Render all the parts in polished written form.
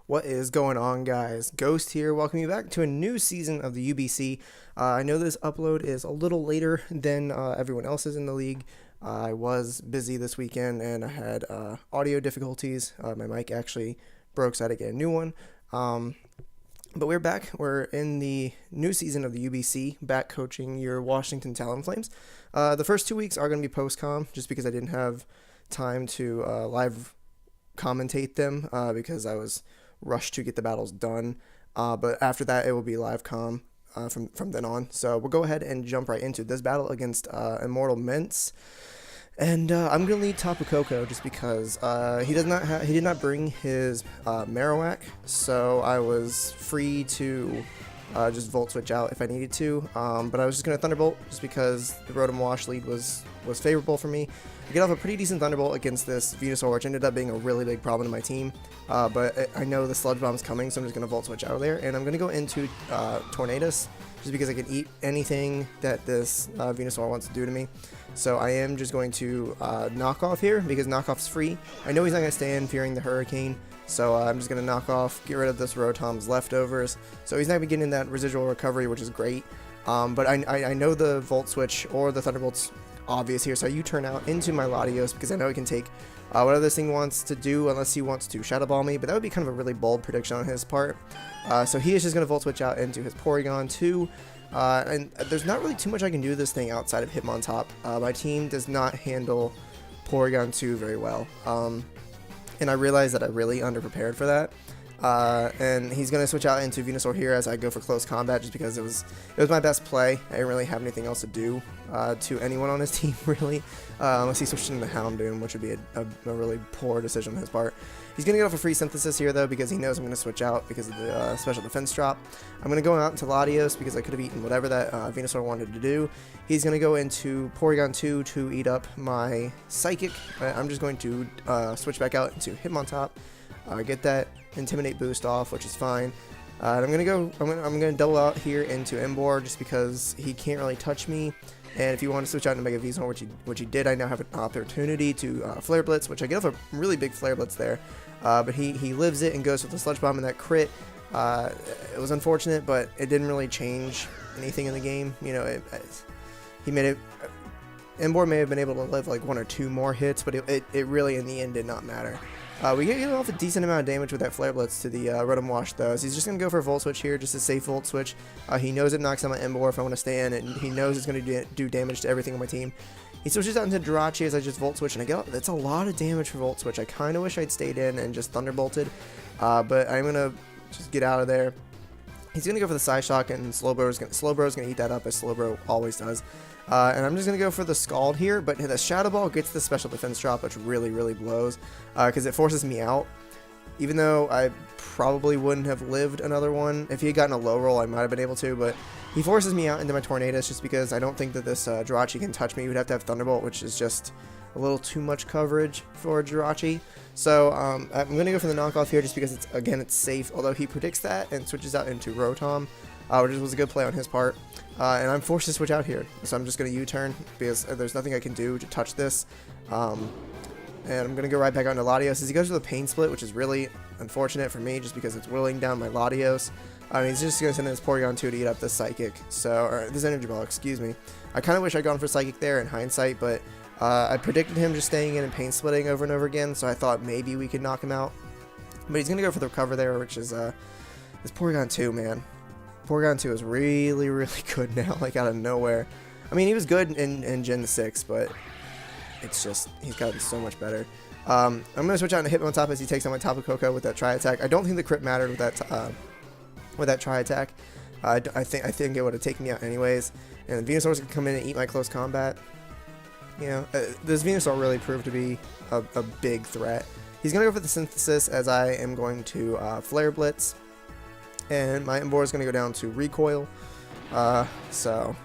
What is going on, guys? Ghost here, welcoming you back to a new season of the UBC. I know this upload is a little later than everyone else's in the league. I was busy this weekend and I had audio difficulties. My mic actually broke, so I had to get a new one. But we're back. We're in the new season of the UBC, back coaching your Washington Talonflames. The first 2 weeks are going to be post-com, just because I didn't have time to live commentate them because I was rushed to get the battles done. But after that, it will be live com from then on. So we'll go ahead and jump right into this battle against ImmortalMence. And I'm gonna lead Tapu Koko just because he did not bring his Marowak, so I was free to just Volt Switch out if I needed to. But I was just gonna Thunderbolt just because the Rotom Wash lead was favorable for me. I get off a pretty decent Thunderbolt against this Venusaur, which ended up being a really big problem in my team. But I know the Sludge Bomb's coming, so I'm just gonna Volt Switch out of there, and I'm gonna go into Tornadus just because I can eat anything that this Venusaur wants to do to me. So I am just going to knock off here because knockoff's free. I know he's not going to stay in fearing the Hurricane, so I'm just going to knock off, get rid of this Rotom's leftovers. So he's not going to be getting that residual recovery, which is great. But I know the Volt Switch or the Thunderbolt's obvious here, so I U-turn out into my Latios because I know he can take whatever this thing wants to do unless he wants to Shadow Ball me, but that would be kind of a really bold prediction on his part. So he is just going to Volt Switch out into his Porygon 2. And there's not really too much I can do with this thing outside of Hitmontop. My team does not handle Porygon 2 very well, and I realize that I really underprepared for that. And he's going to switch out into Venusaur here as I go for close combat just because it was my best play. I didn't really have anything else to do to anyone on his team, really, unless he switched into Houndoom, which would be a really poor decision on his part. He's going to get off a free Synthesis here, though, because he knows I'm going to switch out because of the special defense drop. I'm going to go out into Latios because I could have eaten whatever that Venusaur wanted to do. He's going to go into Porygon 2 to eat up my Psychic. I'm just going to switch back out into Hitmontop, get that Intimidate boost off, which is fine. And I'm gonna double out here into Emboar just because he can't really touch me. And if you want to switch out into Mega Venusaur, which he did, I now have an opportunity to Flare Blitz, which I get off a really big Flare Blitz there. But he lives it and goes with the Sludge Bomb and that crit. It was unfortunate, but it didn't really change anything in the game. You know, he made it. Emboar may have been able to live like 1 or 2 more hits, but it really in the end did not matter. We get off a decent amount of damage with that Flare Blitz to the Rotom Wash, though, so he's just going to go for a Volt Switch here, just a safe Volt Switch. He knows it knocks out my Emboar if I want to stay in, and he knows it's going to do damage to everything on my team. He switches out into Jirachi as I just Volt Switch, and that's a lot of damage for Volt Switch. I kind of wish I'd stayed in and just Thunderbolted, but I'm going to just get out of there. He's going to go for the Psyshock, and Slowbro's going to eat that up, as Slowbro always does. And I'm just going to go for the Scald here, but the Shadow Ball gets the special defense drop, which really, really blows, because it forces me out. Even though I probably wouldn't have lived another one. If he had gotten a low roll, I might have been able to, but he forces me out into my Tornadus just because I don't think that this Jirachi can touch me. He would have to have Thunderbolt, which is just a little too much coverage for Jirachi. So I'm going to go for the knockoff here just because, it's safe, although he predicts that and switches out into Rotom, which was a good play on his part. And I'm forced to switch out here, so I'm just going to U-turn because there's nothing I can do to touch this. And I'm going to go right back onto Latios as he goes for the Pain Split, which is really unfortunate for me just because it's whittling down my Latios. He's just going to send in his Porygon 2 to eat up this Psychic, or this Energy Ball, excuse me. I kind of wish I'd gone for Psychic there in hindsight, but I predicted him just staying in and Pain Splitting over and over again, so I thought maybe we could knock him out. But he's going to go for the recover there, which is this Porygon 2, man. Porygon 2 is really, really good now, like out of nowhere. I mean, he was good in Gen 6, but it's just, he's gotten so much better. I'm going to switch out into Hitmontop as he takes on my Tapu Koko with that Tri-Attack. I don't think the crit mattered with that Tri-Attack. I think it would have taken me out anyways. And Venusaur's going to come in and eat my close combat. You know, this Venusaur really proved to be a big threat. He's going to go for the Synthesis as I am going to Flare Blitz. And my Emboar is going to go down to Recoil. So,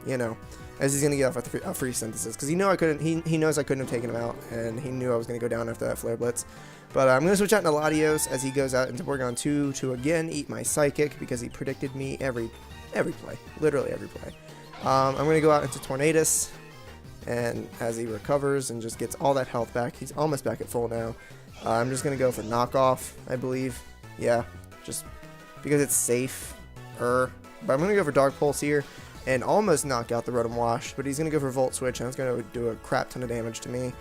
you know, as he's going to get off a free Synthesis. Because he knows I couldn't have taken him out. And he knew I was going to go down after that Flare Blitz. But I'm going to switch out into Latios as he goes out into Porygon 2 to again eat my Psychic. Because he predicted me every play. Literally every play. I'm going to go out into Tornadus. And as he recovers and just gets all that health back, he's almost back at full now. I'm just going to go for knockoff, I believe. Yeah, just because it's safe. But I'm going to go for Dark Pulse here and almost knock out the Rotom Wash, but he's going to go for Volt Switch, and it's going to do a crap ton of damage to me.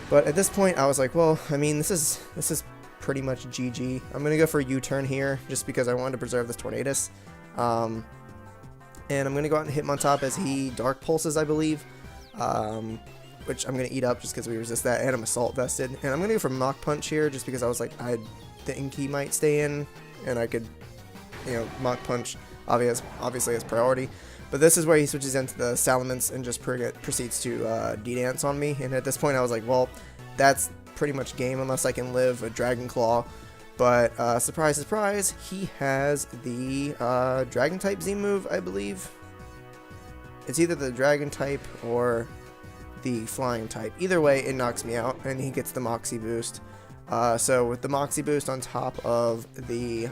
But at this point, I was like, well, I mean, this is pretty much GG. I'm going to go for a U-turn here, just because I wanted to preserve this Tornadus. And I'm going to go out and Hitmontop as he Dark Pulses, I believe. Which I'm going to eat up just because we resist that, and I'm Assault Vested. And I'm going to go for Mach Punch here, just because I was like, I think he might stay in, and I could, you know, Mach Punch obviously as priority. But this is where he switches into the Salamence and just proceeds to D-Dance on me. And at this point, I was like, well, that's pretty much game unless I can live a Dragon Claw. But surprise, surprise, he has the Dragon type Z move, I believe. It's either the Dragon type or the Flying type. Either way, it knocks me out, and he gets the Moxie boost. So with the Moxie boost on top of the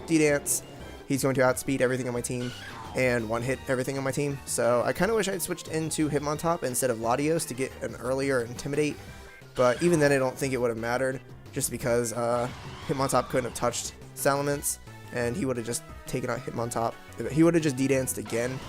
D-Dance, he's going to outspeed everything on my team and one-hit everything on my team. So I kind of wish I'd switched into Hitmontop instead of Latios to get an earlier Intimidate. But even then, I don't think it would have mattered, just because Hitmontop couldn't have touched Salamence, and he would have just taken out Hitmontop. He would have just D-Danced again,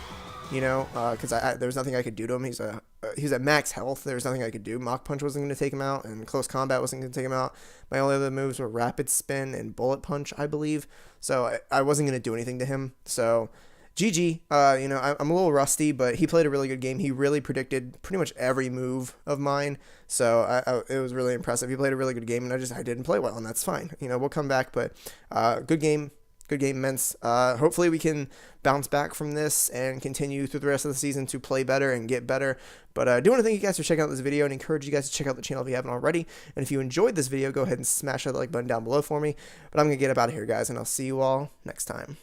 you know, because there was nothing I could do to him. He's at max health. There was nothing I could do. Mach Punch wasn't going to take him out, and Close Combat wasn't going to take him out. My only other moves were Rapid Spin and Bullet Punch, I believe. So I wasn't going to do anything to him. So GG. You know, I'm a little rusty, but he played a really good game. He really predicted pretty much every move of mine. So it was really impressive. He played a really good game, and I didn't play well, and that's fine. You know, we'll come back, but good game. Good game, Mence. Hopefully we can bounce back from this and continue through the rest of the season to play better and get better. But I do want to thank you guys for checking out this video and encourage you guys to check out the channel if you haven't already. And if you enjoyed this video, go ahead and smash that like button down below for me. But I'm going to get up out of here, guys, and I'll see you all next time.